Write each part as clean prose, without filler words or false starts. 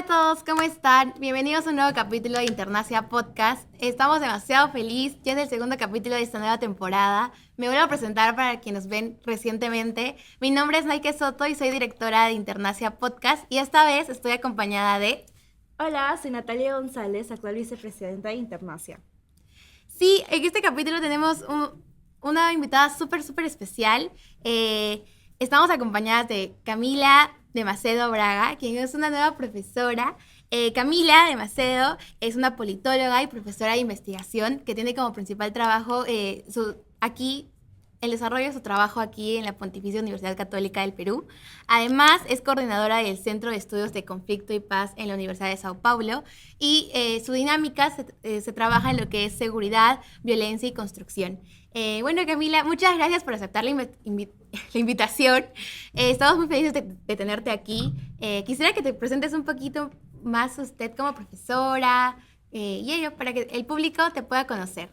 a todos, ¿cómo están? Bienvenidos a un nuevo capítulo de Internacia Podcast. Estamos demasiado felices, ya es el segundo capítulo de esta nueva temporada. Me vuelvo a presentar para quienes nos ven recientemente. Mi nombre es Naike Soto y soy directora de Internacia Podcast y esta vez estoy acompañada de... Hola, soy Natalia González, actual vicepresidenta de Internacia. Sí, en este capítulo tenemos una invitada súper especial. Estamos acompañadas de Camila de Macedo Braga, quien es una nueva profesora. Camila de Macedo es una politóloga y profesora de investigación que tiene como principal trabajo el desarrollo de su trabajo aquí en la Pontificia Universidad Católica del Perú. Además, es coordinadora del Centro de Estudios de Conflicto y Paz en la Universidad de Sao Paulo y su dinámica se trabaja en lo que es seguridad, violencia y construcción. Bueno, Camila, muchas gracias por aceptar la invitación. Estamos muy felices de tenerte aquí. Quisiera que te presentes un poquito más usted como profesora y ello para que el público te pueda conocer.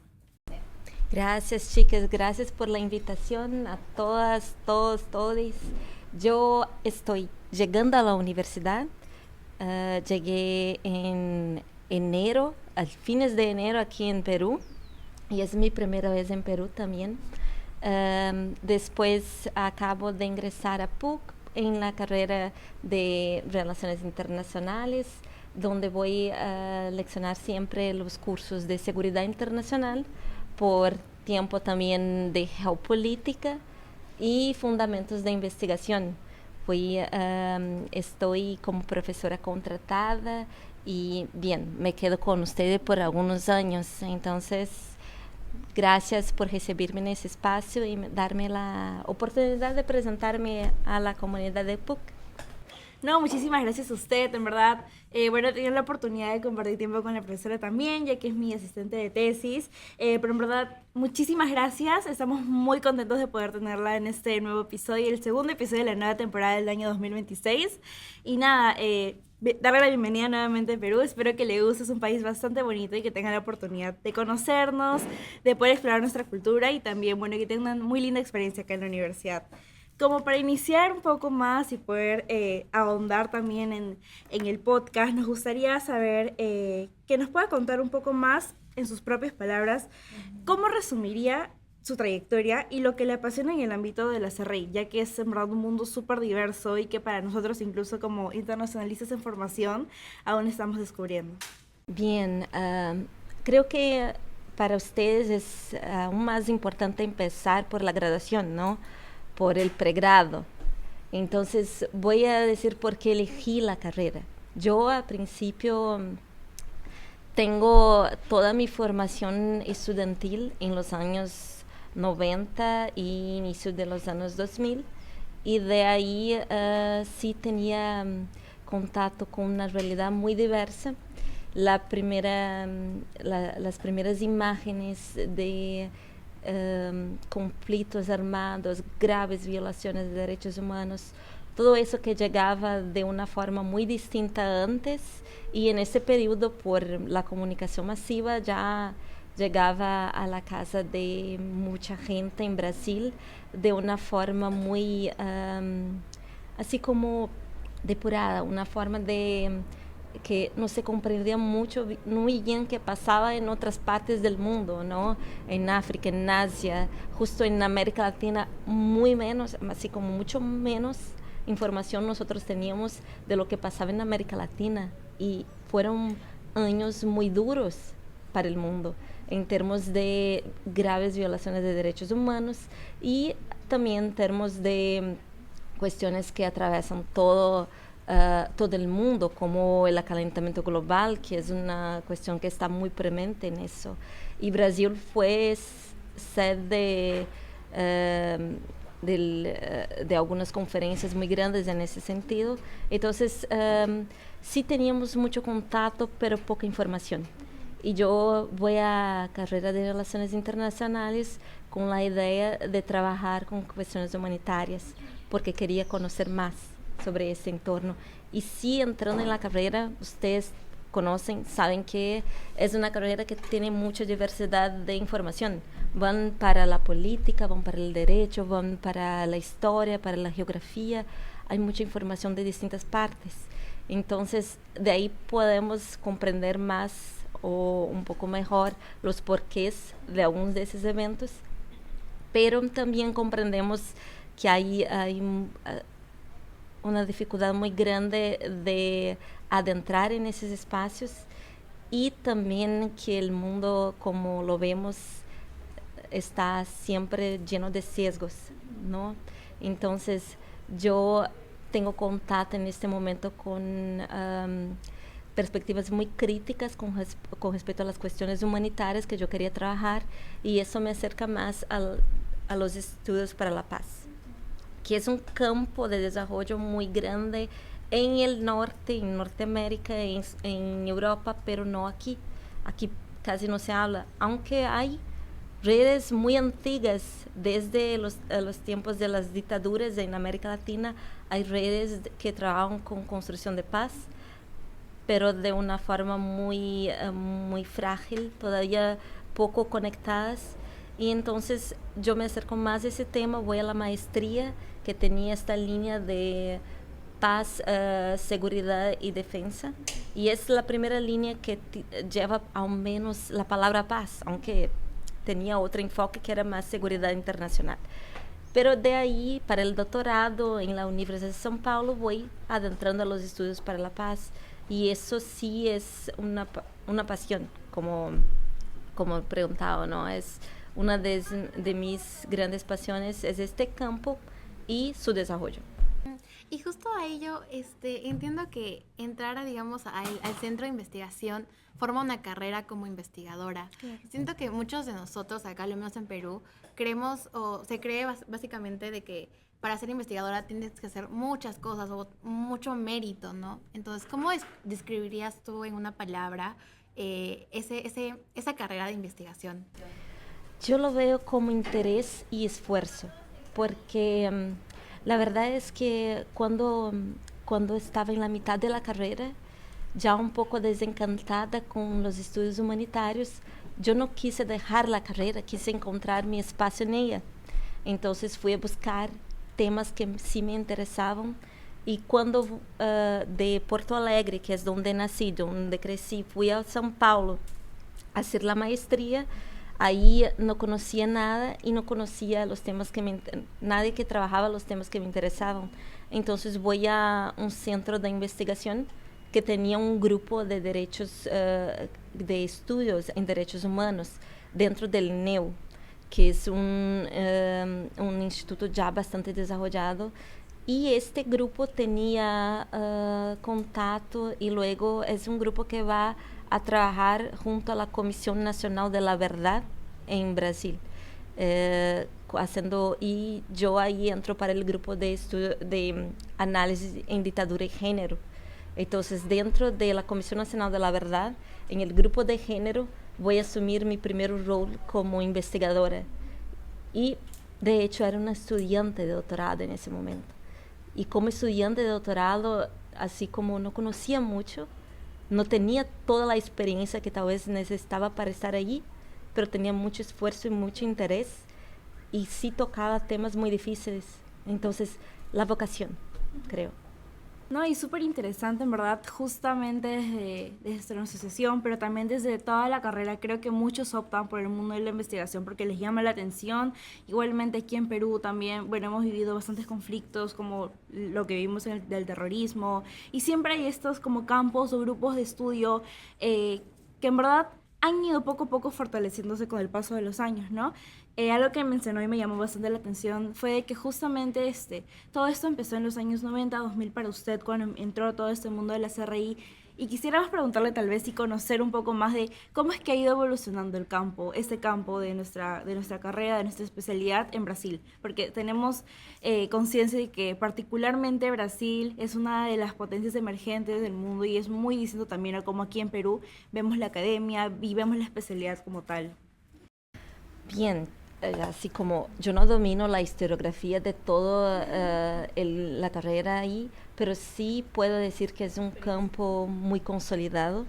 Gracias, chicas, gracias por la invitación a todas, todos, todes. Yo estoy llegando a la universidad, llegué en enero, a fines de enero aquí en Perú, y es mi primera vez en Perú también. Después acabo de ingresar a PUC en la carrera de Relaciones Internacionales, donde voy a leccionar siempre los cursos de seguridad internacional, por tiempo también de geopolítica y fundamentos de investigación. Estoy como profesora contratada y bien, me quedo con ustedes por algunos años. Entonces, gracias por recibirme en ese espacio y darme la oportunidad de presentarme a la comunidad de PUC. No, muchísimas gracias a usted, en verdad. Bueno, he tenido la oportunidad de compartir tiempo con la profesora también, ya que es mi asistente de tesis. Pero en verdad, muchísimas gracias. Estamos muy contentos de poder tenerla en este nuevo episodio, el segundo episodio de la nueva temporada del año 2026. Y nada, darle la bienvenida nuevamente a Perú. Espero que le guste, es un país bastante bonito y que tenga la oportunidad de conocernos, de poder explorar nuestra cultura y también, bueno, que tenga una muy linda experiencia acá en la universidad. Como para iniciar un poco más y poder ahondar también en el podcast, nos gustaría saber que nos pueda contar un poco más, en sus propias palabras, cómo resumiría su trayectoria y lo que le apasiona en el ámbito de la CRI, ya que es en verdad un mundo súper diverso y que para nosotros, incluso como internacionalistas en formación, aún estamos descubriendo. Bien, creo que para ustedes es aún más importante empezar por la graduación, ¿no? Por el pregrado. Entonces voy a decir por qué elegí la carrera. Yo al principio tengo toda mi formación estudiantil en los años 90 y inicio de los años 2000 y de ahí sí tenía contacto con una realidad muy diversa. Las primeras imágenes de conflictos armados, graves violaciones de derechos humanos, todo eso que llegaba de una forma muy distinta antes y en ese periodo por la comunicación masiva ya llegaba a la casa de mucha gente en Brasil de una forma muy así como depurada, una forma de que no se comprendía mucho muy bien qué pasaba en otras partes del mundo, ¿no? En África, en Asia, justo en América Latina, muy menos, así como mucho menos información nosotros teníamos de lo que pasaba en América Latina y fueron años muy duros para el mundo en términos de graves violaciones de derechos humanos y también en términos de cuestiones que atravesan todo el mundo, como el calentamiento global, que es una cuestión que está muy premente en eso. Y Brasil fue sede de algunas conferencias muy grandes en ese sentido. Entonces, sí teníamos mucho contacto, pero poca información. Y yo voy a carrera de Relaciones Internacionales con la idea de trabajar con cuestiones humanitarias, porque quería conocer más sobre ese entorno. Y sí, entrando en la carrera, ustedes conocen, saben que es una carrera que tiene mucha diversidad de información. Van para la política, van para el derecho, van para la historia, para la geografía. Hay mucha información de distintas partes. Entonces, de ahí podemos comprender más o un poco mejor los porqués de algunos de esos eventos, pero también comprendemos que hay una dificultad muy grande de adentrar en esos espacios y también que el mundo, como lo vemos, está siempre lleno de sesgos, ¿no? Entonces, yo tengo contacto en este momento con perspectivas muy críticas con respecto a las cuestiones humanitarias que yo quería trabajar, y eso me acerca más a los estudios para la paz, que es un campo de desarrollo muy grande en el norte, en Norteamérica, en Europa, pero no aquí. Aquí casi no se habla, aunque hay redes muy antiguas, desde los tiempos de las dictaduras en América Latina, hay redes que trabajan con construcción de paz, pero de una forma muy frágil, todavía poco conectadas. Y entonces yo me acerco más a ese tema, voy a la maestría que tenía esta línea de paz, seguridad y defensa. Y es la primera línea que lleva al menos la palabra paz, aunque tenía otro enfoque que era más seguridad internacional. Pero de ahí, para el doctorado en la Universidad de São Paulo, voy adentrando a los estudios para la paz. Y eso sí es una pasión, como preguntaba, ¿no? Es una de mis grandes pasiones, es este campo y su desarrollo. Y justo a ello, entiendo que entrar, digamos, al centro de investigación forma una carrera como investigadora. Claro. Siento que muchos de nosotros, acá lo menos en Perú, creemos o se cree básicamente de que para ser investigadora tienes que hacer muchas cosas o mucho mérito, ¿no? Entonces, ¿cómo describirías tú en una palabra esa carrera de investigación? Yo lo veo como interés y esfuerzo, porque la verdad es que cuando estaba en la mitad de la carrera, ya un poco desencantada con los estudios humanitarios, yo no quise dejar la carrera, quise encontrar mi espacio en ella. Entonces fui a buscar temas que sí me interesaban, y cuando de Porto Alegre, que es donde nací, donde crecí, fui a São Paulo a hacer la maestría, ahí no conocía nada y no conocía los temas nadie que trabajaba los temas que me interesaban. Entonces voy a un centro de investigación que tenía un grupo de derechos, de estudios en derechos humanos dentro del NEU, que es un instituto ya bastante desarrollado, y este grupo tenía contacto, y luego es un grupo que va a trabajar junto a la Comisión Nacional de la Verdad en Brasil, y yo ahí entro para el grupo de estudio de análisis en dictadura y género. Entonces, dentro de la Comisión Nacional de la Verdad, en el grupo de género, voy a asumir mi primer rol como investigadora. Y, de hecho, era una estudiante de doctorado en ese momento. Y como estudiante de doctorado, así como no conocía mucho, no tenía toda la experiencia que tal vez necesitaba para estar allí, pero tenía mucho esfuerzo y mucho interés, y sí tocaba temas muy difíciles. Entonces, la vocación, creo. No, y súper interesante, en verdad, justamente desde nuestra asociación, pero también desde toda la carrera. Creo que muchos optan por el mundo de la investigación porque les llama la atención. Igualmente aquí en Perú también, bueno, hemos vivido bastantes conflictos, como lo que vivimos del terrorismo, y siempre hay estos como campos o grupos de estudio que en verdad han ido poco a poco fortaleciéndose con el paso de los años, ¿no? Algo que mencionó y me llamó bastante la atención fue que justamente todo esto empezó en los años 90, 2000 para usted, cuando entró todo este mundo de la CRI. Y quisiéramos preguntarle tal vez y conocer un poco más de cómo es que ha ido evolucionando el campo, este campo de nuestra carrera, de nuestra especialidad en Brasil. Porque tenemos conciencia de que particularmente Brasil es una de las potencias emergentes del mundo, y es muy distinto también a cómo aquí en Perú vemos la academia y vemos la especialidad como tal. Bien, así como yo no domino la historiografía de toda la carrera ahí, pero sí puedo decir que es un campo muy consolidado.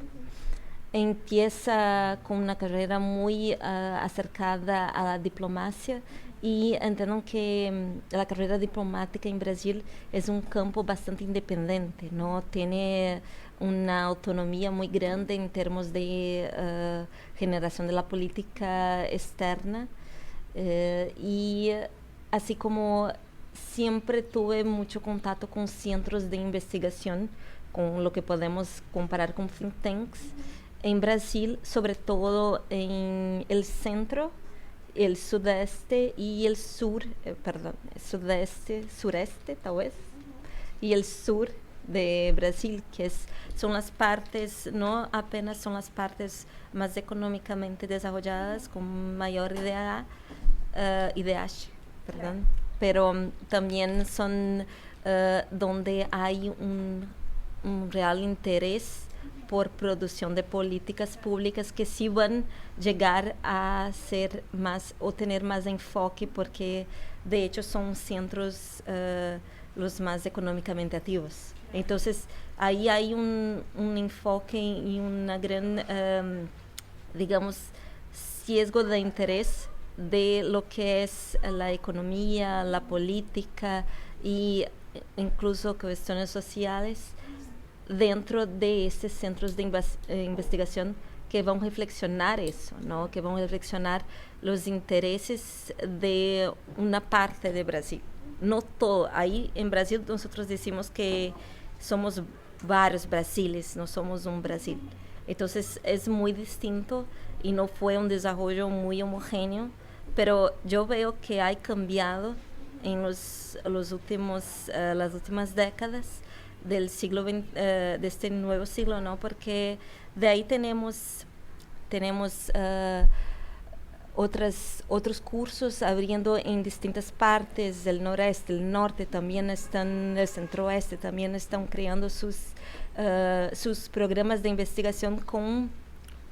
Empieza con una carrera muy acercada a la diplomacia, y entiendo que la carrera diplomática en Brasil es un campo bastante independiente, ¿no? Tiene una autonomía muy grande en términos de generación de la política externa y así como siempre tuve mucho contacto con centros de investigación, con lo que podemos comparar con think tanks, en Brasil, sobre todo en el centro, el sudeste y el sur, sudeste, sureste tal vez, y el sur de Brasil, que son las partes, no apenas son las partes más económicamente desarrolladas, con mayor IDH, perdón, pero también son donde hay un real interés por producción de políticas públicas que sí van a llegar a ser más o tener más enfoque porque de hecho son centros los más económicamente activos. Entonces ahí hay un enfoque y una gran, digamos, sesgo de interés de lo que es la economía, la política y incluso cuestiones sociales dentro de estos centros de investigación que van a reflexionar eso, ¿no? Que van a reflexionar los intereses de una parte de Brasil. No todo. Ahí en Brasil nosotros decimos que somos varios Brasiles, no somos un Brasil. Entonces es muy distinto y no fue un desarrollo muy homogéneo, pero yo veo que ha cambiado en las últimas décadas del siglo XX, de este nuevo siglo, ¿no? Porque de ahí tenemos otros cursos abriendo en distintas partes del noreste, el norte también están, el centro-oeste también están creando sus programas de investigación con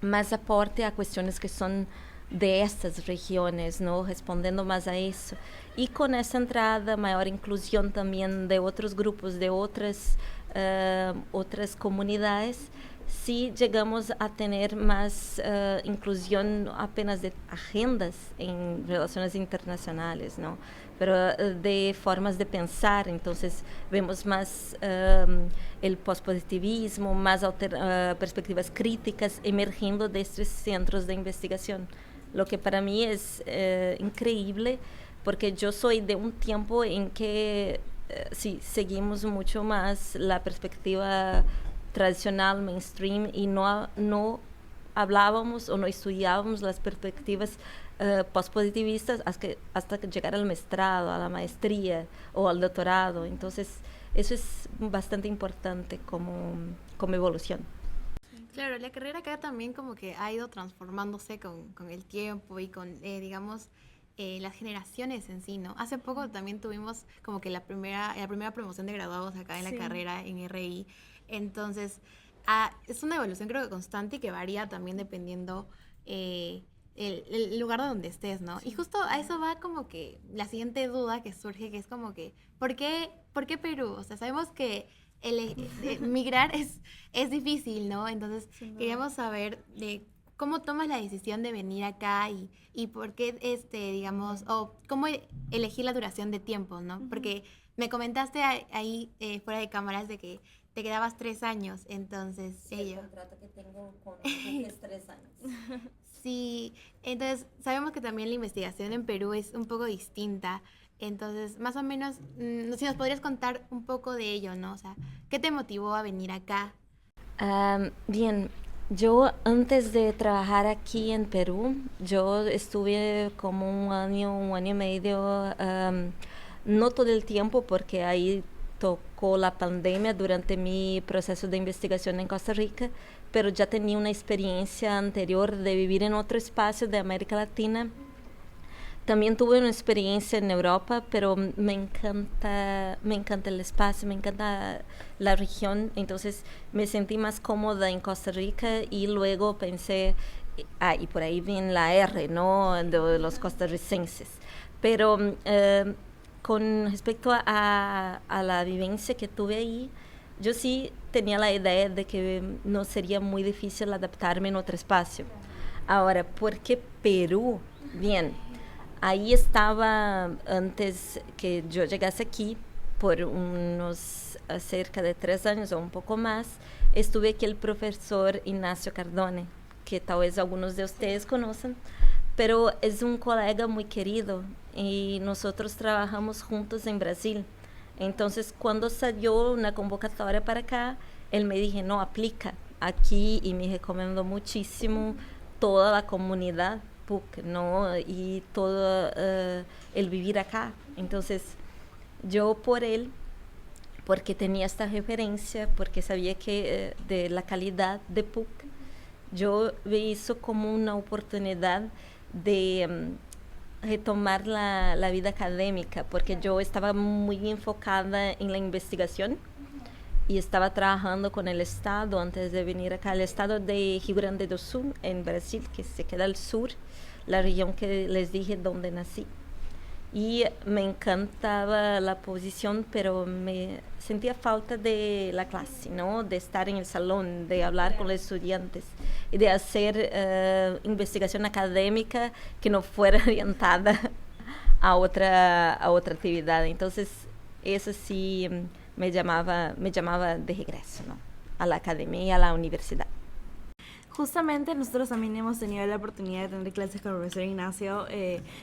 más aporte a cuestiones que son de estas regiones, ¿no? Respondiendo más a eso. Y con esa entrada, mayor inclusión también de otros grupos, de otras comunidades, sí llegamos a tener más inclusión no apenas de agendas en relaciones internacionales, ¿no? Pero de formas de pensar. Entonces vemos más el pospositivismo, más perspectivas críticas emergiendo de estos centros de investigación, lo que para mí es increíble, porque yo soy de un tiempo en que sí, seguimos mucho más la perspectiva tradicional, mainstream, y no hablábamos o no estudiábamos las perspectivas pospositivistas hasta que llegar al maestrado, a la maestría o al doctorado. Entonces, eso es bastante importante como evolución. Claro, la carrera acá también como que ha ido transformándose con el tiempo y con, digamos, las generaciones en sí, ¿no? Hace poco también tuvimos como que la primera promoción de graduados acá en la carrera en RI. Entonces, es una evolución creo que constante y que varía también dependiendo el lugar de donde estés, ¿no? Sí. Y justo a eso va como que la siguiente duda que surge, que es como que, ¿por qué Perú? O sea, sabemos que migrar es difícil, ¿no? Entonces, queríamos saber de cómo tomas la decisión de venir acá y por qué, digamos, o cómo elegir la duración de tiempo, ¿no? Porque me comentaste ahí fuera de cámaras de que te quedabas 3 años, entonces... Sí, el contrato que tengo con es 3 años. Sí, entonces sabemos que también la investigación en Perú es un poco distinta, entonces más o menos, si nos podrías contar un poco de ello, ¿no? O sea, ¿qué te motivó a venir acá? Bien, yo antes de trabajar aquí en Perú, yo estuve como un año y medio, no todo el tiempo porque ahí tocó la pandemia durante mi proceso de investigación en Costa Rica, pero ya tenía una experiencia anterior de vivir en otro espacio de América Latina. También tuve una experiencia en Europa, pero me encanta el espacio, me encanta la región, entonces me sentí más cómoda en Costa Rica y luego pensé, y por ahí viene la R, ¿no?, de los costarricenses. Pero con respecto a la vivencia que tuve ahí, yo sí tenía la idea de que no sería muy difícil adaptarme en otro espacio. Ahora, ¿por qué Perú? Bien, Ahí estaba antes que yo llegase aquí, por unos cerca de 3 años o un poco más, estuve aquí el profesor Ignacio Cardone, que tal vez algunos de ustedes conocen, pero es un colega muy querido y nosotros trabajamos juntos en Brasil. Entonces, cuando salió una convocatoria para acá, él me dijo, no, aplica aquí, y me recomendó muchísimo toda la comunidad PUC, ¿no? Y todo el vivir acá. Entonces, yo por él, porque tenía esta referencia, porque sabía que de la calidad de PUC, yo vi eso como una oportunidad de retomar la vida académica, porque yo estaba muy enfocada en la investigación y estaba trabajando con el Estado antes de venir acá, el Estado de Rio Grande do Sul, en Brasil, que se queda al sur, la región que les dije donde nací. Y me encantaba la posición, pero me sentía falta de la clase, ¿no? De estar en el salón, de hablar con los estudiantes y de hacer investigación académica que no fuera orientada a otra actividad. Entonces, eso sí me llamaba de regreso, ¿no? A la academia y a la universidad. Justamente nosotros también hemos tenido la oportunidad de tener clases con el profesor Ignacio,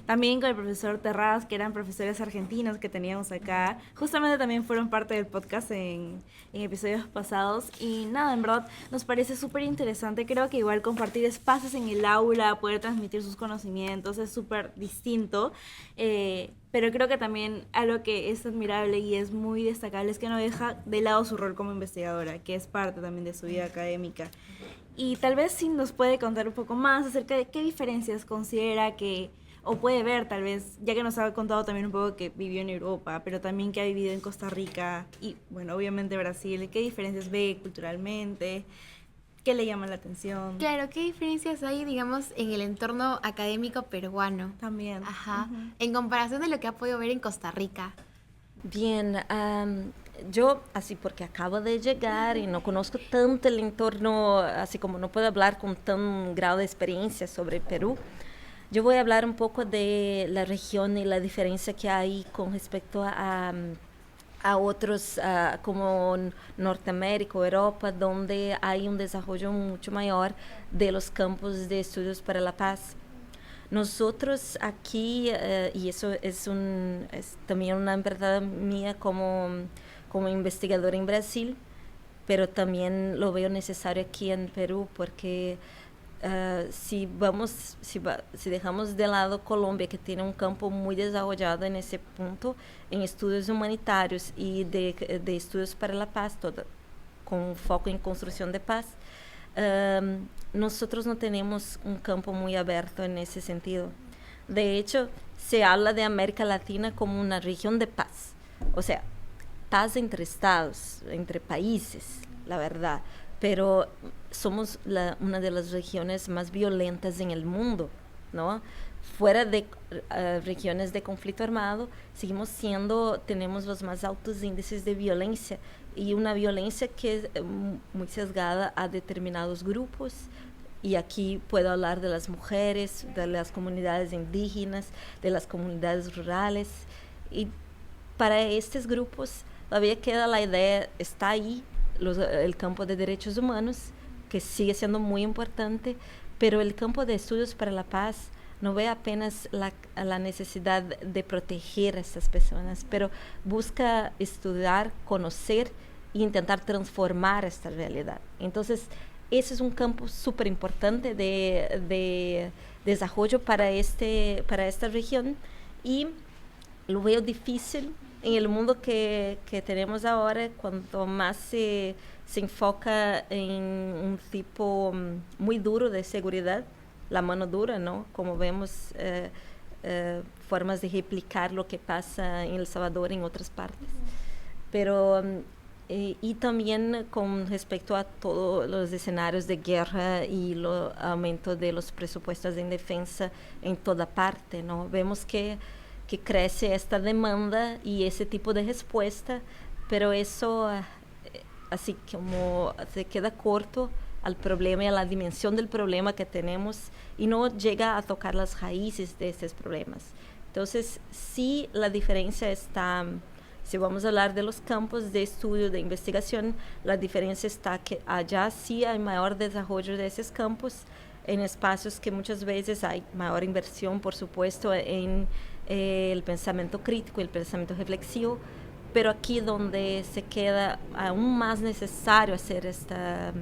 también con el profesor Terraz, que eran profesores argentinos que teníamos acá. Justamente también fueron parte del podcast en episodios pasados. Y nada, en verdad nos parece súper interesante. Creo que igual compartir espacios en el aula, poder transmitir sus conocimientos es súper distinto. Pero creo que también algo que es admirable y es muy destacable es que no deja de lado su rol como investigadora, que es parte también de su vida académica. Y tal vez sí nos puede contar un poco más acerca de qué diferencias considera que, o puede ver tal vez, ya que nos ha contado también un poco que vivió en Europa, pero también que ha vivido en Costa Rica y, bueno, obviamente Brasil, qué diferencias ve culturalmente, qué le llama la atención. Claro, ¿qué diferencias hay, digamos, en el entorno académico peruano? También. Ajá. En comparación de lo que ha podido ver en Costa Rica. Bien, yo, así porque acabo de llegar y no conozco tanto el entorno, así como no puedo hablar con tan grado de experiencia sobre Perú, yo voy a hablar un poco de la región y la diferencia que hay con respecto a otros como Norteamérica o Europa, donde hay un desarrollo mucho mayor de los campos de estudios para la paz. Nosotros aquí, y eso es también una verdad mía como investigadora en Brasil, pero también lo veo necesario aquí en Perú, porque si dejamos de lado Colombia, que tiene un campo muy desarrollado en ese punto, en estudios humanitarios y de estudios para la paz, con foco en construcción de paz, nosotros no tenemos un campo muy abierto en ese sentido. De hecho, se habla de América Latina como una región de paz. O sea, paz entre estados, entre países, la verdad. Pero somos una de las regiones más violentas en el mundo, ¿no? Fuera de regiones de conflicto armado, tenemos los más altos índices de violencia, y una violencia que es muy sesgada a determinados grupos. Y aquí puedo hablar de las mujeres, de las comunidades indígenas, de las comunidades rurales. Y para estos grupos todavía queda la idea, está ahí el campo de derechos humanos, que sigue siendo muy importante, pero el campo de estudios para la paz no ve apenas la necesidad de proteger a estas personas, pero busca estudiar, conocer e intentar transformar esta realidad. Entonces, ese es un campo súper importante de desarrollo para esta región, y lo veo difícil en el mundo que tenemos ahora, cuanto más se enfoca en un tipo muy duro de seguridad, la mano dura, ¿no? Como vemos formas de replicar lo que pasa en El Salvador, en otras partes. Pero y también con respecto a todos los escenarios de guerra y el aumento de los presupuestos en defensa en toda parte, ¿no? Vemos que crece esta demanda y ese tipo de respuesta, pero eso así como se queda corto al problema y a la dimensión del problema que tenemos, y no llega a tocar las raíces de estos problemas. Entonces, sí, la diferencia está, si vamos a hablar de los campos de estudio, de investigación, la diferencia está que allá sí hay mayor desarrollo de esos campos, en espacios que muchas veces hay mayor inversión, por supuesto, en el pensamiento crítico, el pensamiento reflexivo, pero aquí donde se queda aún más necesario hacer esos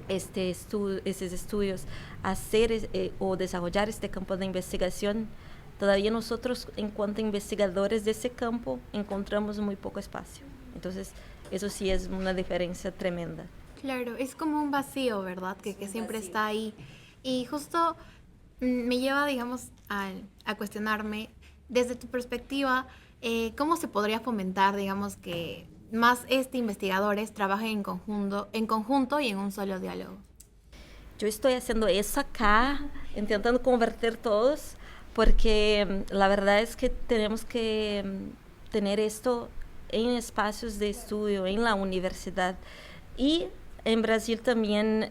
estudios, hacer o desarrollar este campo de investigación, todavía nosotros, en cuanto a investigadores de ese campo, encontramos muy poco espacio. Entonces, eso sí es una diferencia tremenda. Claro, es como un vacío, ¿verdad? Que siempre está ahí. Y justo me lleva, digamos, a cuestionarme, desde tu perspectiva, ¿cómo se podría fomentar, digamos, que más investigadores trabajen en conjunto y en un solo diálogo? Yo estoy haciendo eso acá, intentando convertir todos, porque la verdad es que tenemos que tener esto en espacios de estudio, en la universidad. Y en Brasil también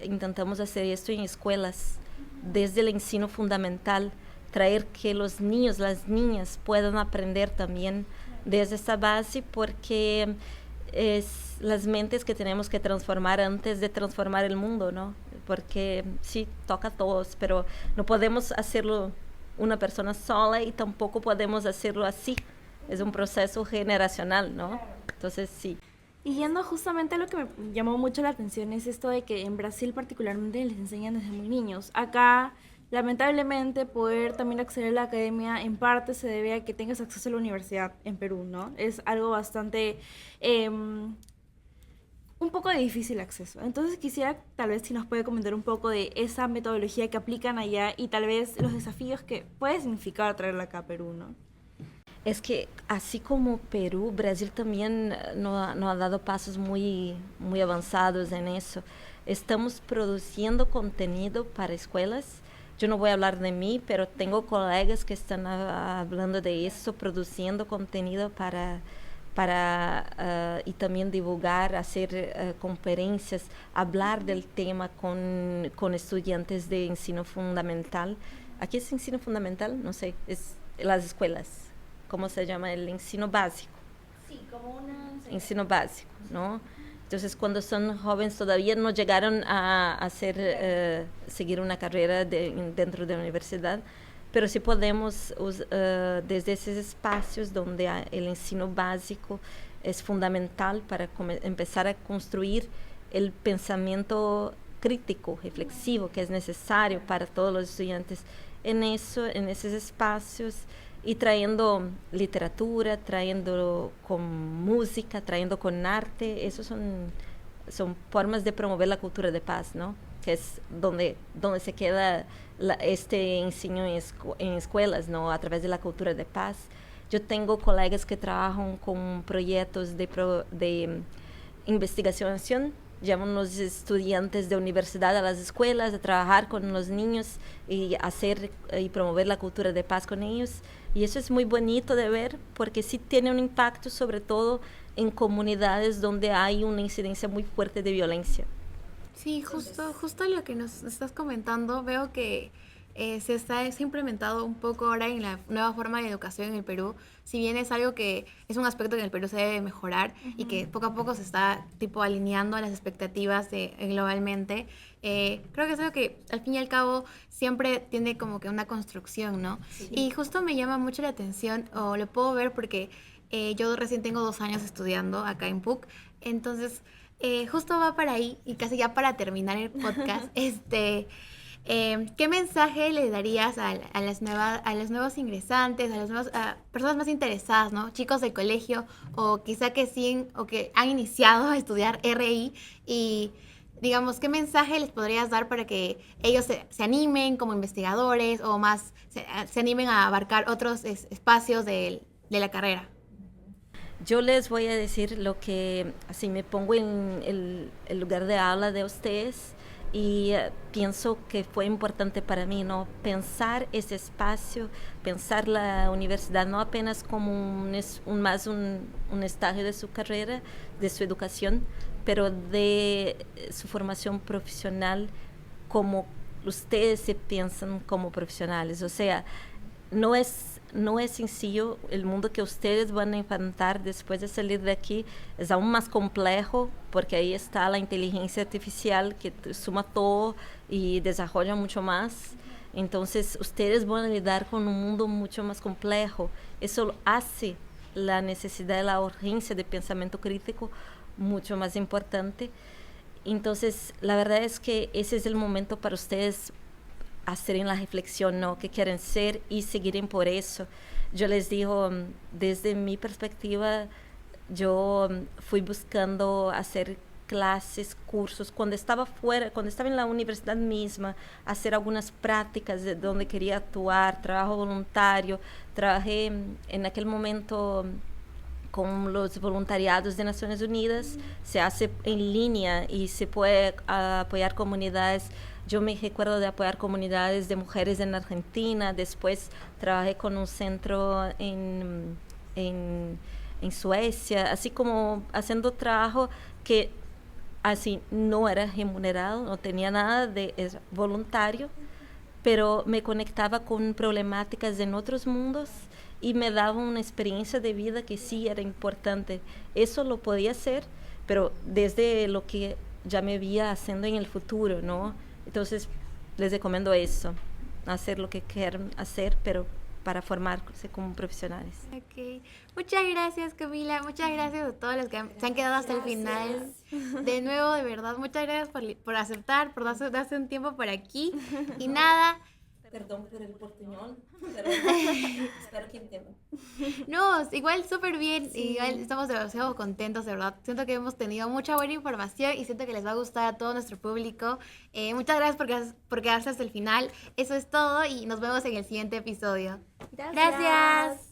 intentamos hacer esto en escuelas, desde el ensino fundamental, traer que los niños, las niñas puedan aprender también desde esta base, porque es las mentes que tenemos que transformar antes de transformar el mundo, ¿no? Porque sí, toca a todos, pero no podemos hacerlo una persona sola y tampoco podemos hacerlo así. Es un proceso generacional, ¿no? Entonces, sí. Y yendo justamente a lo que me llamó mucho la atención es esto de que en Brasil particularmente les enseñan desde muy niños. Acá, lamentablemente, poder también acceder a la academia en parte se debe a que tengas acceso a la universidad en Perú, ¿no? Es algo bastante, un poco de difícil acceso. Entonces quisiera tal vez si nos puede comentar un poco de esa metodología que aplican allá y tal vez los desafíos que puede significar traerla acá a Perú, ¿no? Es que así como Perú, Brasil también no ha dado pasos muy avanzados en eso. Estamos produciendo contenido para escuelas. Yo no voy a hablar de mí, pero tengo colegas que están hablando de eso, produciendo contenido para y también divulgar, hacer conferencias, hablar del tema con estudiantes de ensino fundamental. ¿Aquí es ensino fundamental? No sé, es las escuelas. ¿Cómo se llama? El ensino básico. Sí, como una... Ensino básico, ¿no? Entonces, cuando son jóvenes todavía no llegaron a seguir una carrera dentro de la universidad, pero sí podemos, desde esos espacios donde el ensino básico es fundamental para empezar a construir el pensamiento crítico, reflexivo, que es necesario para todos los estudiantes, en esos espacios, y trayendo literatura, trayendo con música, trayendo con arte. Esos son formas de promover la cultura de paz, ¿no? Que es donde se queda este enseño en escuelas, ¿no? A través de la cultura de paz. Yo tengo colegas que trabajan con proyectos de investigación, llaman los estudiantes de universidad a las escuelas, a trabajar con los niños y hacer y promover la cultura de paz con ellos. Y eso es muy bonito de ver, porque sí tiene un impacto sobre todo en comunidades donde hay una incidencia muy fuerte de violencia. Sí, justo lo que nos estás comentando, veo que se ha implementado un poco ahora en la nueva forma de educación en el Perú, si bien es algo que es un aspecto que en el Perú se debe mejorar y que poco a poco se está tipo alineando a las expectativas globalmente. Creo que es algo que al fin y al cabo siempre tiene como que una construcción, ¿no? Sí. Y justo me llama mucho la atención, o lo puedo ver porque yo recién tengo 2 años estudiando acá en PUC, entonces justo va para ahí y casi ya para terminar el podcast, ¿qué mensaje le darías a los nuevos ingresantes, a personas más interesadas, ¿no? Chicos del colegio o quizá que sí o que han iniciado a estudiar RI y digamos, ¿qué mensaje les podrías dar para que ellos se animen como investigadores o más se animen a abarcar otros espacios de la carrera? Yo les voy a decir lo que, así me pongo en el lugar de habla de ustedes y pienso que fue importante para mí, ¿no? Pensar ese espacio, pensar la universidad no apenas como un estadio de su carrera, de su educación, pero de su formación profesional como ustedes se piensan como profesionales. O sea, no es sencillo. El mundo que ustedes van a enfrentar después de salir de aquí es aún más complejo, porque ahí está la inteligencia artificial que suma todo y desarrolla mucho más. Entonces, ustedes van a lidiar con un mundo mucho más complejo. Eso hace la necesidad, la urgencia de pensamiento crítico mucho más importante. Entonces, la verdad es que ese es el momento para ustedes hacer la reflexión, ¿no? ¿Qué quieren ser? Y seguir por eso. Yo les digo, desde mi perspectiva, yo fui buscando hacer clases, cursos, cuando estaba fuera, cuando estaba en la universidad misma, hacer algunas prácticas de donde quería actuar, trabajo voluntario. Trabajé en aquel momento con los voluntariados de Naciones Unidas, se hace en línea y se puede apoyar comunidades. Yo me recuerdo de apoyar comunidades de mujeres en Argentina, después trabajé con un centro en Suecia, así como haciendo trabajo que así no era remunerado, no tenía nada de voluntario, pero me conectaba con problemáticas en otros mundos y me daba una experiencia de vida que sí era importante. Eso lo podía hacer, pero desde lo que ya me veía haciendo en el futuro, ¿no? Entonces, les recomiendo eso, hacer lo que quieran hacer, pero para formarse como profesionales. Ok, muchas gracias Camila, muchas gracias a todos los que se han quedado hasta el final. De nuevo, de verdad, muchas gracias por aceptar, por darse un tiempo por aquí. Y nada, Perdón por el portuñol, pero espero que entiendan. no, igual súper bien, igual estamos demasiado contentos, de verdad. Siento que hemos tenido mucha buena información y siento que les va a gustar a todo nuestro público. Muchas gracias por quedarse hasta el final. Eso es todo y nos vemos en el siguiente episodio. Gracias.